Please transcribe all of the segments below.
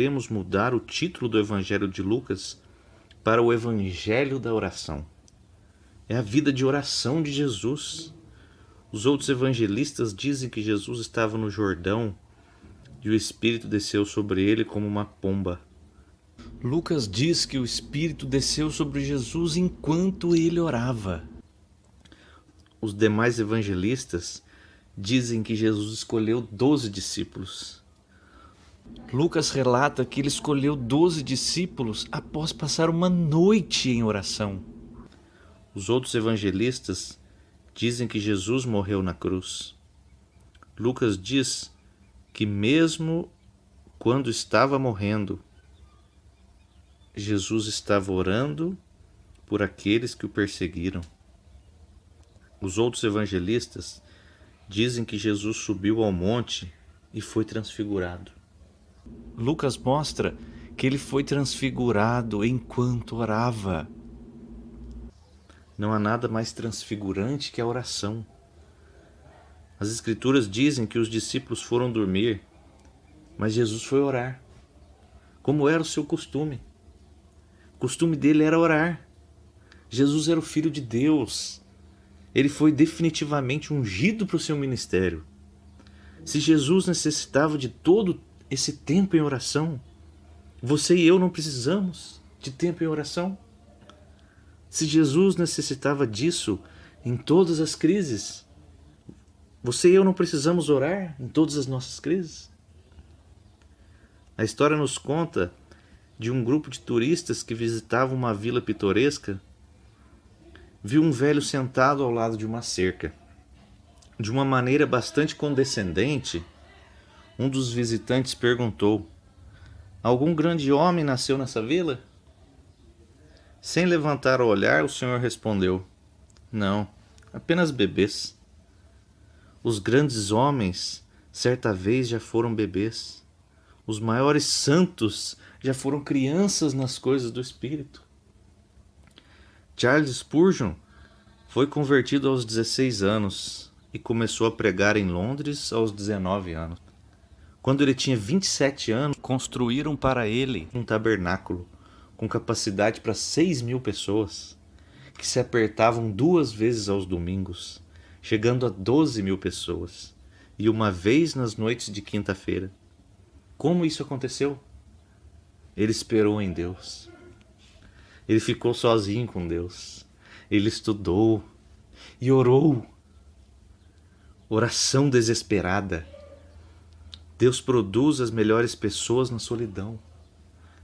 Podemos mudar o título do Evangelho de Lucas para o Evangelho da Oração. É a vida de oração de Jesus. Os outros evangelistas dizem que Jesus estava no Jordão e o Espírito desceu sobre ele como uma pomba. Lucas diz que o Espírito desceu sobre Jesus enquanto ele orava. Os demais evangelistas dizem que Jesus escolheu 12 discípulos. Lucas relata que ele escolheu 12 discípulos após passar uma noite em oração. Os outros evangelistas dizem que Jesus morreu na cruz. Lucas diz que mesmo quando estava morrendo, Jesus estava orando por aqueles que o perseguiram. Os outros evangelistas dizem que Jesus subiu ao monte e foi transfigurado. Lucas mostra que ele foi transfigurado enquanto orava. Não há nada mais transfigurante que a oração. As Escrituras dizem que os discípulos foram dormir, mas Jesus foi orar, como era o seu costume. O costume dele era orar. Jesus era o Filho de Deus. Ele foi definitivamente ungido para o seu ministério. Se Jesus necessitava de todo esse tempo em oração, você e eu não precisamos de tempo em oração? Se Jesus necessitava disso em todas as crises, você e eu não precisamos orar em todas as nossas crises? A história nos conta de um grupo de turistas que visitava uma vila pitoresca, viu um velho sentado ao lado de uma cerca. De uma maneira bastante condescendente, um dos visitantes perguntou: algum grande homem nasceu nessa vila? Sem levantar o olhar, o senhor respondeu: não, apenas bebês. Os grandes homens certa vez já foram bebês. Os maiores santos já foram crianças nas coisas do Espírito. Charles Spurgeon foi convertido aos 16 anos e começou a pregar em Londres aos 19 anos. Quando ele tinha 27 anos, construíram para ele um tabernáculo com capacidade para 6.000 pessoas, que se apertavam 2 vezes aos domingos, chegando a 12.000 pessoas, e uma vez nas noites de quinta-feira. Como isso aconteceu? Ele esperou em Deus. Ele ficou sozinho com Deus. Ele estudou e orou. Oração desesperada. Deus produz as melhores pessoas na solidão.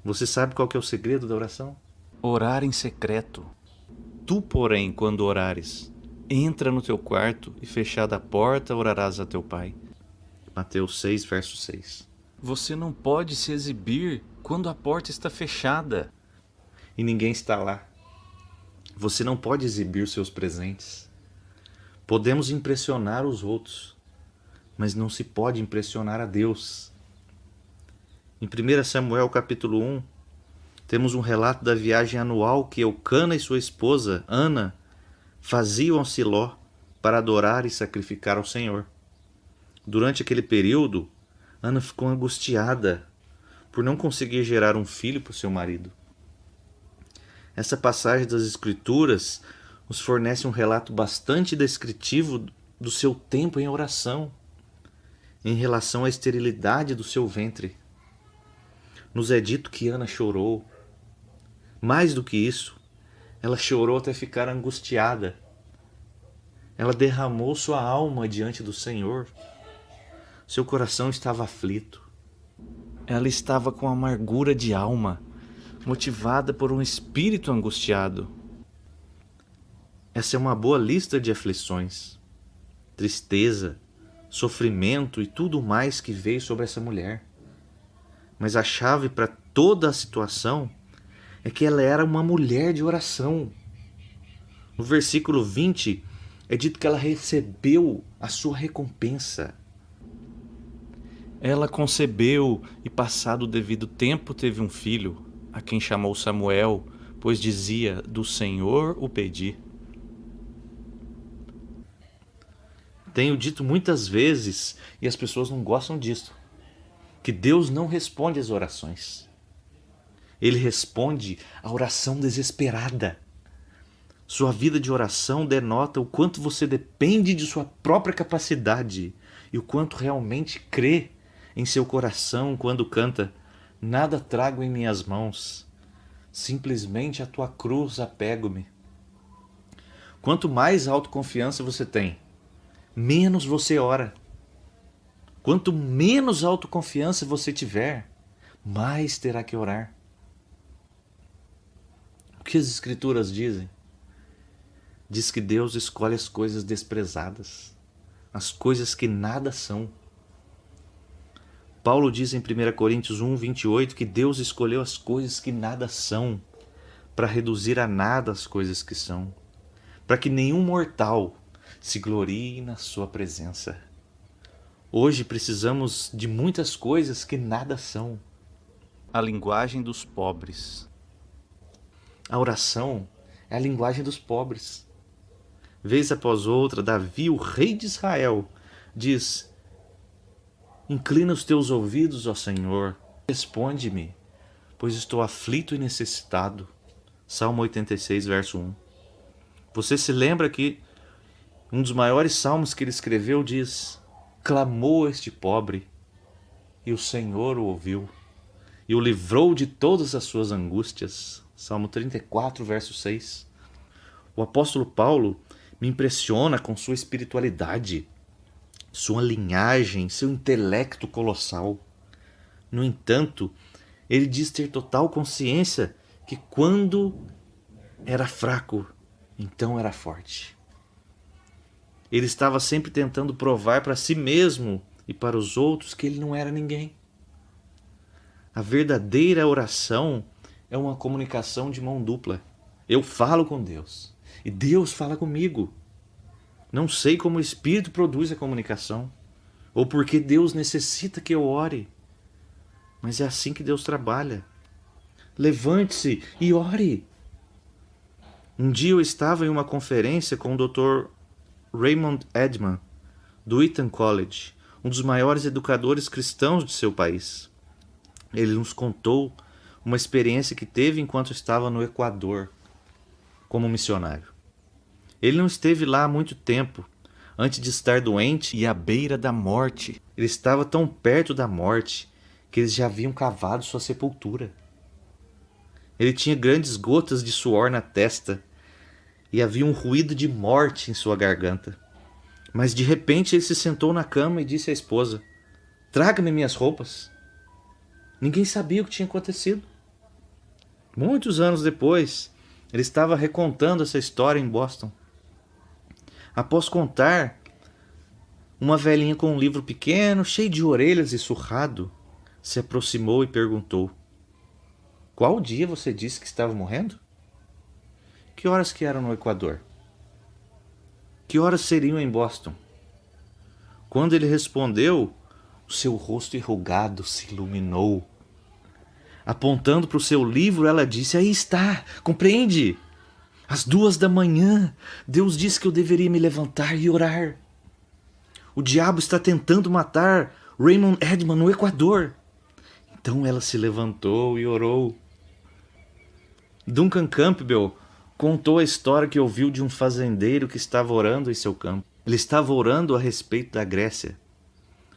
Você sabe qual que é o segredo da oração? Orar em secreto. Tu, porém, quando orares, entra no teu quarto e fechada a porta orarás a teu pai. Mateus 6, verso 6. Você não pode se exibir quando a porta está fechada e ninguém está lá. Você não pode exibir seus presentes. Podemos impressionar os outros, mas não se pode impressionar a Deus. Em 1 Samuel capítulo 1, temos um relato da viagem anual que Eucana e sua esposa, Ana, faziam ao Siló para adorar e sacrificar ao Senhor. Durante aquele período, Ana ficou angustiada por não conseguir gerar um filho para o seu marido. Essa passagem das Escrituras nos fornece um relato bastante descritivo do seu tempo em oração, em relação à esterilidade do seu ventre. Nos é dito que Ana chorou. Mais do que isso, ela chorou até ficar angustiada. Ela derramou sua alma diante do Senhor. Seu coração estava aflito. Ela estava com amargura de alma, motivada por um espírito angustiado. Essa é uma boa lista de aflições, tristeza, sofrimento e tudo mais que veio sobre essa mulher. Mas a chave para toda a situação é que ela era uma mulher de oração. No versículo 20 é dito que ela recebeu a sua recompensa. Ela concebeu e, passado o devido tempo, teve um filho, a quem chamou Samuel, pois dizia: do Senhor o pedi. Tenho dito muitas vezes, e as pessoas não gostam disso, que Deus não responde às orações. Ele responde à oração desesperada. Sua vida de oração denota o quanto você depende de sua própria capacidade e o quanto realmente crê em seu coração quando canta: nada trago em minhas mãos, simplesmente a tua cruz apego-me. Quanto mais autoconfiança você tem, menos você ora. Quanto menos autoconfiança você tiver, mais terá que orar. O que as Escrituras dizem? Diz que Deus escolhe as coisas desprezadas, as coisas que nada são. Paulo diz em 1 Coríntios 1:28 que Deus escolheu as coisas que nada são para reduzir a nada as coisas que são, para que nenhum mortal se glorie na sua presença. Hoje precisamos de muitas coisas que nada são. A linguagem dos pobres. A oração é a linguagem dos pobres. Vez após outra, Davi, o rei de Israel, diz: inclina os teus ouvidos, ó Senhor, responde-me, pois estou aflito e necessitado. Salmo 86, verso 1. Você se lembra que um dos maiores salmos que ele escreveu diz: clamou este pobre, e o Senhor o ouviu, e o livrou de todas as suas angústias. Salmo 34, verso 6. O apóstolo Paulo me impressiona com sua espiritualidade, sua linhagem, seu intelecto colossal. No entanto, ele diz ter total consciência que quando era fraco, então era forte. Ele estava sempre tentando provar para si mesmo e para os outros que ele não era ninguém. A verdadeira oração é uma comunicação de mão dupla. Eu falo com Deus e Deus fala comigo. Não sei como o Espírito produz a comunicação ou porque Deus necessita que eu ore, mas é assim que Deus trabalha. Levante-se e ore. Um dia eu estava em uma conferência com o Dr. Raymond Edman, do Eton College, um dos maiores educadores cristãos de seu país. Ele nos contou uma experiência que teve enquanto estava no Equador como missionário. Ele não esteve lá há muito tempo, antes de estar doente e à beira da morte. Ele estava tão perto da morte que eles já haviam cavado sua sepultura. Ele tinha grandes gotas de suor na testa e havia um ruído de morte em sua garganta. Mas de repente ele se sentou na cama e disse à esposa: traga-me minhas roupas. Ninguém sabia o que tinha acontecido. Muitos anos depois, ele estava recontando essa história em Boston. Após contar, uma velhinha com um livro pequeno, cheio de orelhas e surrado, se aproximou e perguntou: qual dia você disse que estava morrendo? Que horas que eram no Equador? Que horas seriam em Boston? Quando ele respondeu, o seu rosto enrugado se iluminou. Apontando para o seu livro, ela disse: aí está, compreende? Às 2 da manhã, Deus disse que eu deveria me levantar e orar. O diabo está tentando matar Raymond Edman no Equador. Então ela se levantou e orou. Duncan Campbell contou a história que ouviu de um fazendeiro que estava orando em seu campo. Ele estava orando a respeito da Grécia.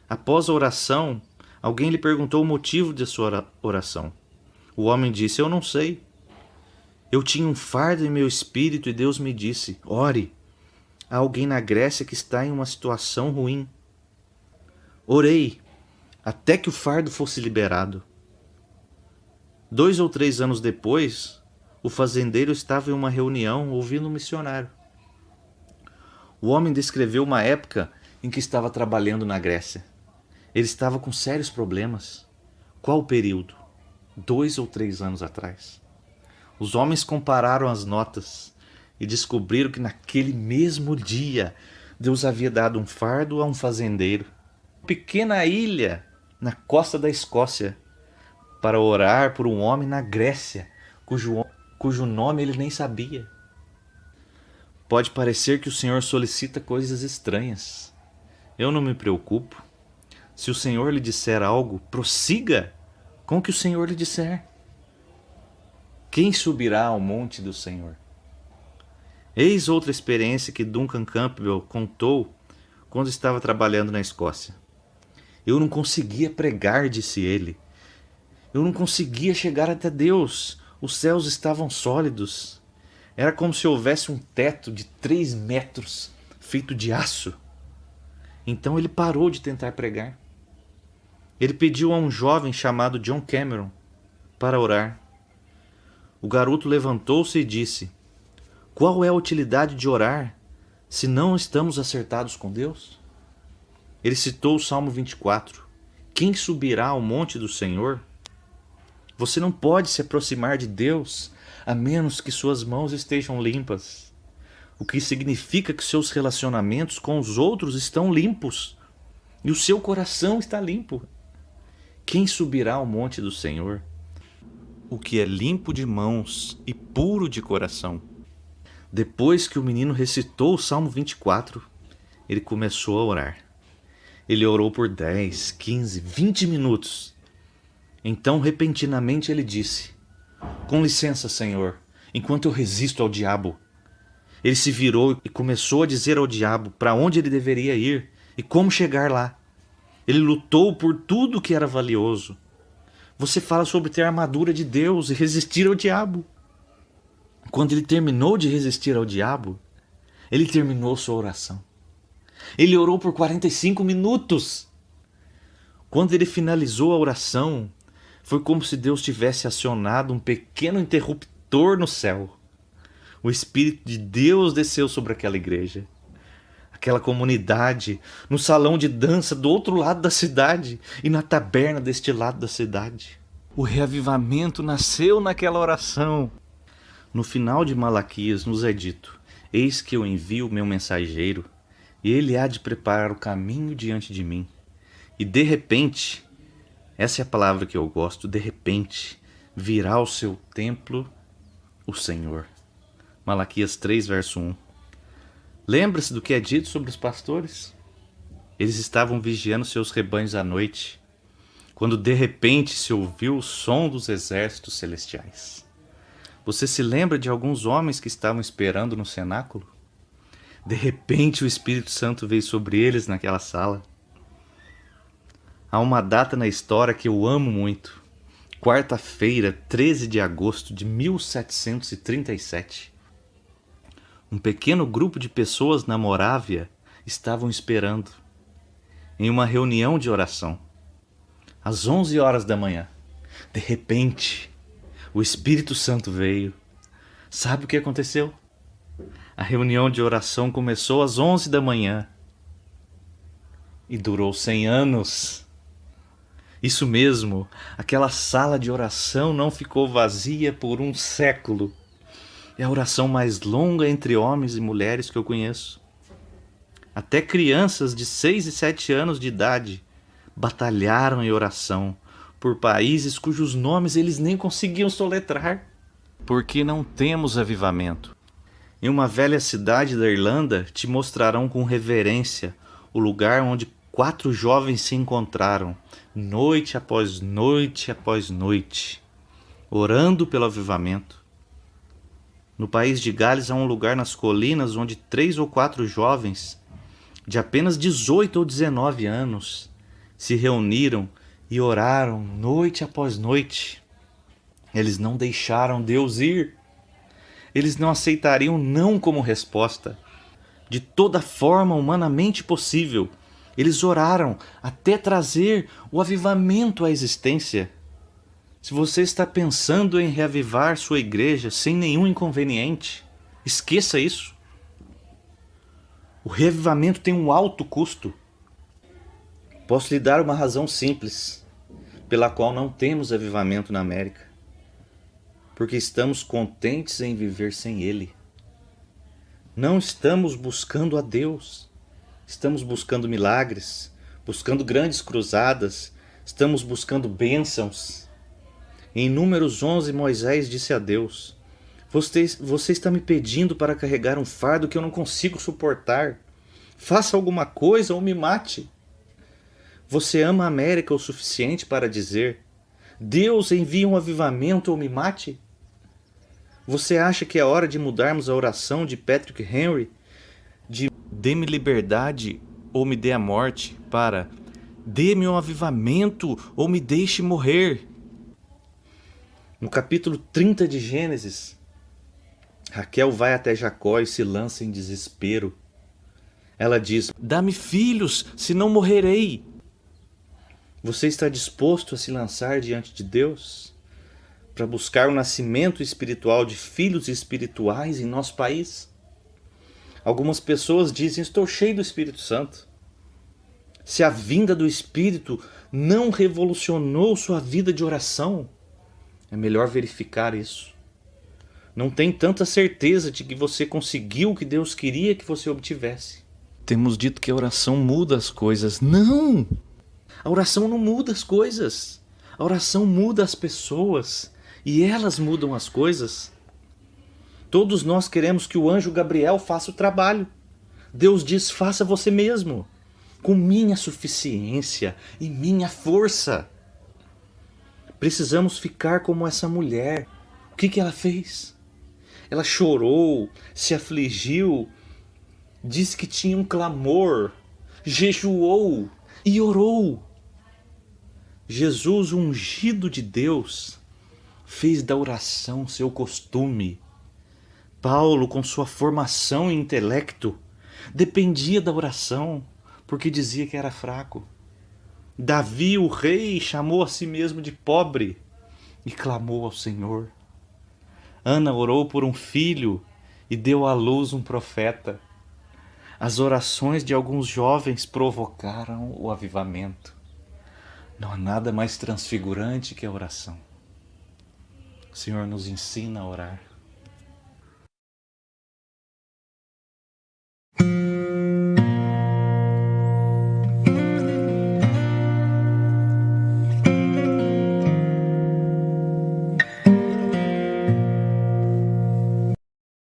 Após a oração, alguém lhe perguntou o motivo de sua oração. O homem disse: eu não sei. Eu tinha um fardo em meu espírito e Deus me disse: ore. Há alguém na Grécia que está em uma situação ruim. Orei até que o fardo fosse liberado. 2 ou 3 anos depois, o fazendeiro estava em uma reunião ouvindo um missionário. O homem descreveu uma época em que estava trabalhando na Grécia. Ele estava com sérios problemas. Qual período? 2 ou 3 anos atrás. Os homens compararam as notas e descobriram que naquele mesmo dia Deus havia dado um fardo a um fazendeiro, uma pequena ilha na costa da Escócia, para orar por um homem na Grécia, cujo nome ele nem sabia. Pode parecer que o Senhor solicita coisas estranhas. Eu não me preocupo. Se o Senhor lhe disser algo, prossiga com o que o Senhor lhe disser. Quem subirá ao monte do Senhor? Eis outra experiência que Duncan Campbell contou quando estava trabalhando na Escócia. Eu não conseguia pregar, disse ele. Eu não conseguia chegar até Deus. Os céus estavam sólidos. Era como se houvesse um teto de 3 metros feito de aço. Então ele parou de tentar pregar. Ele pediu a um jovem chamado John Cameron para orar. O garoto levantou-se e disse: qual é a utilidade de orar se não estamos acertados com Deus? Ele citou o Salmo 24. Quem subirá ao monte do Senhor? Você não pode se aproximar de Deus a menos que suas mãos estejam limpas. O que significa que seus relacionamentos com os outros estão limpos e o seu coração está limpo. Quem subirá ao monte do Senhor? O que é limpo de mãos e puro de coração. Depois que o menino recitou o Salmo 24, ele começou a orar. Ele orou por 10, 15, 20 minutos. Então, repentinamente, ele disse: com licença, Senhor, enquanto eu resisto ao diabo. Ele se virou e começou a dizer ao diabo para onde ele deveria ir e como chegar lá. Ele lutou por tudo que era valioso. Você fala sobre ter a armadura de Deus e resistir ao diabo. Quando ele terminou de resistir ao diabo, ele terminou sua oração. Ele orou por 45 minutos. Quando ele finalizou a oração, foi como se Deus tivesse acionado um pequeno interruptor no céu. O Espírito de Deus desceu sobre aquela igreja, aquela comunidade, no salão de dança do outro lado da cidade e na taberna deste lado da cidade. O reavivamento nasceu naquela oração. No final de Malaquias nos é dito: eis que eu envio o meu mensageiro, e ele há de preparar o caminho diante de mim. E de repente, essa é a palavra que eu gosto, de repente, virá ao seu templo o Senhor. Malaquias 3, verso 1. Lembra-se do que é dito sobre os pastores? Eles estavam vigiando seus rebanhos à noite, quando de repente se ouviu o som dos exércitos celestiais. Você se lembra de alguns homens que estavam esperando no cenáculo? De repente o Espírito Santo veio sobre eles naquela sala. Há uma data na história que eu amo muito. Quarta-feira, 13 de agosto de 1737. Um pequeno grupo de pessoas na Morávia estavam esperando, em uma reunião de oração. Às 11 horas da manhã, de repente, o Espírito Santo veio. Sabe o que aconteceu? A reunião de oração começou às 11 da manhã e durou 100 anos. Isso mesmo, aquela sala de oração não ficou vazia por um século. É a oração mais longa entre homens e mulheres que eu conheço. Até crianças de 6 e 7 anos de idade batalharam em oração por países cujos nomes eles nem conseguiam soletrar. Porque não temos avivamento. Em uma velha cidade da Irlanda, te mostrarão com reverência o lugar onde 4 jovens se encontraram, noite após noite após noite, orando pelo avivamento. No país de Gales há um lugar nas colinas onde 3 ou 4 jovens, de apenas 18 ou 19 anos, se reuniram e oraram noite após noite. Eles não deixaram Deus ir. Eles não aceitariam não como resposta. De toda forma humanamente possível, eles oraram até trazer o avivamento à existência. Se você está pensando em reavivar sua igreja sem nenhum inconveniente, esqueça isso. O reavivamento tem um alto custo. Posso lhe dar uma razão simples pela qual não temos avivamento na América. Porque estamos contentes em viver sem Ele. Não estamos buscando a Deus. Estamos buscando milagres, buscando grandes cruzadas, estamos buscando bênçãos. Em Números 11, Moisés disse a Deus: você está me pedindo para carregar um fardo que eu não consigo suportar. Faça alguma coisa ou me mate. Você ama a América o suficiente para dizer: Deus envia um avivamento ou me mate? Você acha que é hora de mudarmos a oração de Patrick Henry de dê-me liberdade ou me dê a morte para dê-me um avivamento ou me deixe morrer? No capítulo 30 de Gênesis, Raquel vai até Jacó e se lança em desespero. Ela diz: dá-me filhos, senão morrerei. Você está disposto a se lançar diante de Deus para buscar o nascimento espiritual de filhos espirituais em nosso país? Algumas pessoas dizem: estou cheio do Espírito Santo. Se a vinda do Espírito não revolucionou sua vida de oração, é melhor verificar isso. Não tem tanta certeza de que você conseguiu o que Deus queria que você obtivesse. Temos dito que a oração muda as coisas. Não! A oração não muda as coisas. A oração muda as pessoas. E elas mudam as coisas. Todos nós queremos que o anjo Gabriel faça o trabalho. Deus diz: faça você mesmo, com minha suficiência e minha força. Precisamos ficar como essa mulher. O que ela fez? Ela chorou, se afligiu, disse que tinha um clamor, jejuou e orou. Jesus, ungido de Deus, fez da oração seu costume. Paulo, com sua formação e intelecto, dependia da oração, porque dizia que era fraco. Davi, o rei, chamou a si mesmo de pobre e clamou ao Senhor. Ana orou por um filho e deu à luz um profeta. As orações de alguns jovens provocaram o avivamento. Não há nada mais transfigurante que a oração. O Senhor nos ensina a orar.